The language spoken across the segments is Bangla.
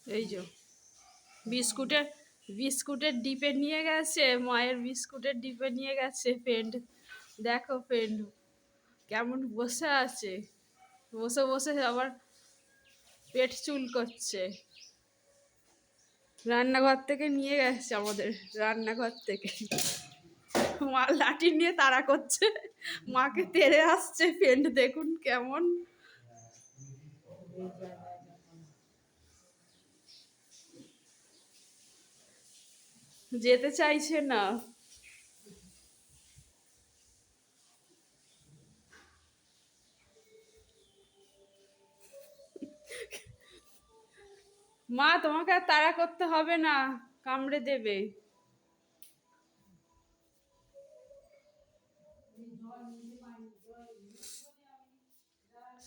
এই যে বিস্কুটের বিস্কুটের ডিপে নিয়ে গেছে, মায়ের বিস্কুটের ডিপে নিয়ে গেছে ফ্রেন্ড। দেখো ফ্রেন্ড কেমন বসে আছে, বসে বসে আবার পেট চুল করছে। রান্নাঘর থেকে নিয়ে গেছে, আমাদের রান্নাঘর থেকে। মা লাঠি নিয়ে তাড়া করছে, মাকে তেড়ে আসছে ফ্রেন্ড। দেখুন কেমন যেতে চাইছে না। মা তোমাকে আর তাড়া করতে হবে না, কামড়ে দেবে।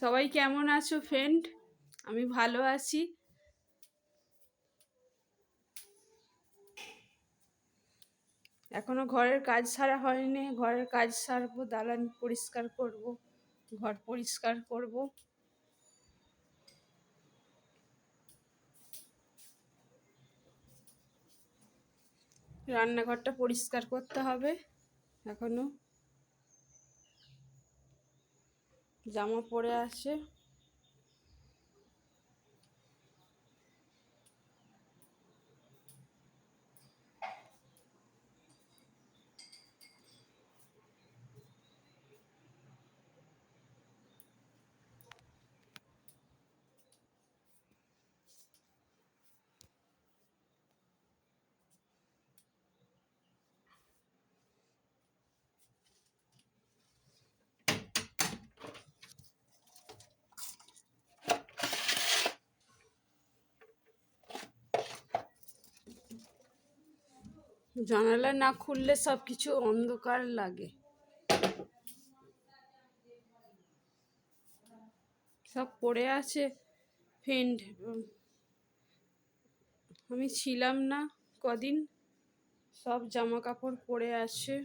সবাই কেমন আছো ফ্রেন্ড? আমি ভালো আছি। এখনো ঘরের কাজ সারা হয়নি, ঘরের কাজ সারবো, দালান পরিষ্কার করব, ঘর পরিষ্কার করব। রান্নাঘরটা পরিষ্কার করতে হবে এখনো, জামা পড়ে আছে। জানালা না খুললে সব কিছু অন্ধকার লাগে। সব পড়ে আছে ফ্রেন্ড। আমি ছিলাম না কদিন, সব জামা কাপড় পরে আছে।